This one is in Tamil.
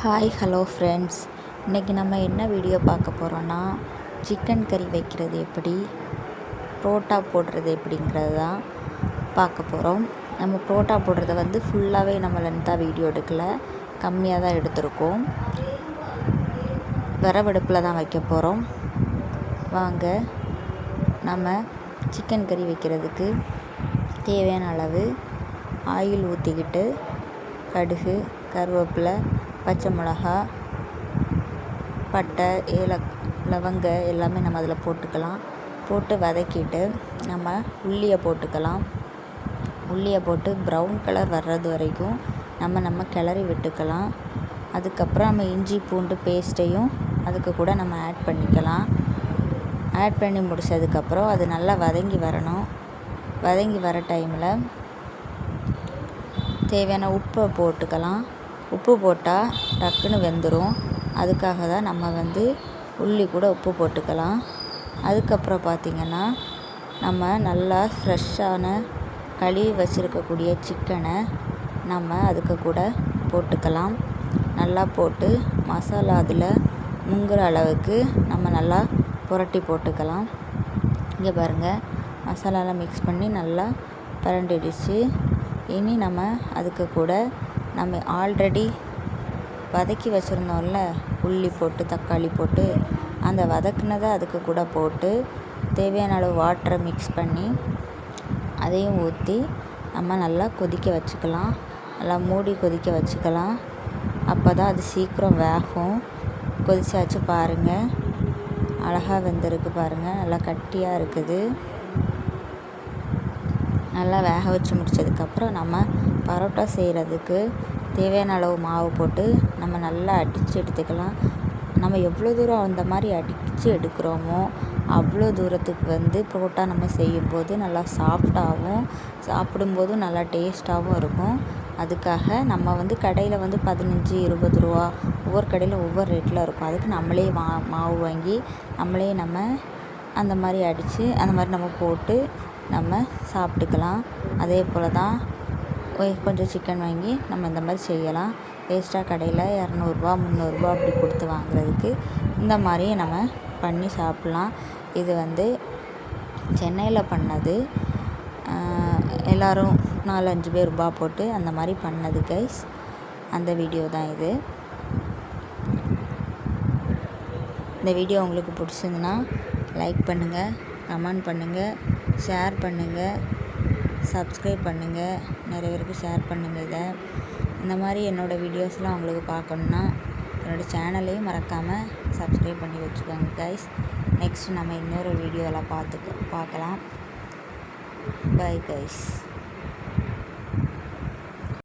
ஹாய் ஹலோ ஃப்ரெண்ட்ஸ், இன்றைக்கி நம்ம என்ன வீடியோ பார்க்க போகிறோன்னா சிக்கன் கறி வைக்கிறது எப்படி, புரோட்டா போடுறது எப்படிங்கிறது தான் பார்க்க போகிறோம். நம்ம புரோட்டா போடுறத ஃபுல்லாகவே நம்ம லென்த்தாக வீடியோ எடுக்கலை, கம்மியாக தான் எடுத்திருக்கோம். விறவடுப்பில் தான் வைக்க போகிறோம். வாங்க நம்ம சிக்கன் கறி வைக்கிறதுக்கு தேவையான அளவு ஆயில் ஊற்றிக்கிட்டு கடுகு, கருவேப்பிலை, பச்சை மிளகா, பட்டை, லவங்க எல்லாமே நம்ம அதில் போட்டுக்கலாம். போட்டு வதக்கிட்டு நம்ம உள்ளியை போட்டுக்கலாம். உள்ளியை போட்டு ப்ரௌன் கலர் வர்றது வரைக்கும் நம்ம கிளறி விட்டுக்கலாம். அதுக்கப்புறம் நம்ம இஞ்சி பூண்டு பேஸ்ட்டையும் அதுக்கு கூட நம்ம ஆட் பண்ணிக்கலாம். ஆட் பண்ணி முடித்ததுக்கப்புறம் அது நல்லா வதங்கி வரணும். வதங்கி வர டைமில் தேவையான உப்பை போட்டுக்கலாம். உப்பு போட்டால் டக்குன்னு வெந்துடும். அதுக்காக தான் நம்ம உள்ளி கூட உப்பு போட்டுக்கலாம். அதுக்கப்புறம் பார்த்திங்கன்னா நம்ம நல்லா ஃப்ரெஷ்ஷான கழுவி வச்சுருக்கக்கூடிய சிக்கனை நம்ம அதுக்கு கூட போட்டுக்கலாம். நல்லா போட்டு மசாலா அதில் முங்குற அளவுக்கு நம்ம நல்லா புரட்டி போட்டுக்கலாம். இங்கே பாருங்கள், மசாலாலாம் மிக்ஸ் பண்ணி நல்லா பரண்டிடுச்சு. இனி நம்ம அதுக்கு கூட நம்ம ஆல்ரெடி வதக்கி வச்சுருந்தோம்ல, உள்ளி போட்டு தக்காளி போட்டு, அந்த வதக்குனதை அதுக்கு கூட போட்டு தேவையான அளவு வாட்டரை மிக்ஸ் பண்ணி அதையும் ஊற்றி நம்ம நல்லா கொதிக்க வச்சுக்கலாம். நல்லா மூடி கொதிக்க வச்சுக்கலாம். அப்போ தான் அது சீக்கிரம் வேகும். கொதிச்சாச்சு பாருங்கள், அழகாக வெந்திருக்கு பாருங்கள், நல்லா கட்டியாக இருக்குது. நல்லா வேக வச்சு முடித்ததுக்கப்புறம் நம்ம பரோட்டா செய்கிறதுக்கு தேவையான அளவு மாவு போட்டு நம்ம நல்லா அடித்து எடுத்துக்கலாம். நம்ம எவ்வளோ தூரம் அந்த மாதிரி அடித்து எடுக்கிறோமோ அவ்வளோ தூரத்துக்கு புரோட்டா நம்ம செய்யும்போது நல்லா சாஃப்டாகவும் சாப்பிடும்போதும் நல்லா டேஸ்ட்டாகவும் இருக்கும். அதுக்காக நம்ம கடையில் 15-20 ரூபா, ஒவ்வொரு கடையில் ஒவ்வொரு ரேட்டில் இருக்கும். அதுக்கு நம்மளே மாவு வாங்கி நம்மளே அந்த மாதிரி அடித்து அந்த மாதிரி நம்ம போட்டு நம்ம சாப்பிட்டுக்கலாம். அதே போல் தான் கொஞ்சம் சிக்கன் வாங்கி நம்ம இந்த மாதிரி செய்யலாம். வேஸ்ட்டாக கடையில் 200 300 அப்படி கொடுத்து வாங்குறதுக்கு இந்த மாதிரியே நம்ம பண்ணி சாப்பிட்லாம். இது சென்னையில் பண்ணது. எல்லோரும் 4-5 பேர் ரூபா போட்டு அந்த மாதிரி பண்ணது கைஸ். அந்த வீடியோ தான் இது. இந்த வீடியோ உங்களுக்கு பிடிச்சிருந்துன்னா லைக் பண்ணுங்கள், கமெண்ட் பண்ணுங்கள், ஷேர் பண்ணுங்கள், சப்ஸ்கிரைப் பண்ணுங்கள். நிறைய பேருக்கு ஷேர் பண்ணுங்கள். இந்த மாதிரி என்னோடய வீடியோஸ்லாம் உங்களுக்கு பார்க்கணுன்னா என்னோடய சேனலையும் மறக்காமல் சப்ஸ்கிரைப் பண்ணி வச்சுக்கோங்க கைஸ். நெக்ஸ்ட் நம்ம இன்னொரு வீடியோவில் பார்க்கலாம். Bye guys.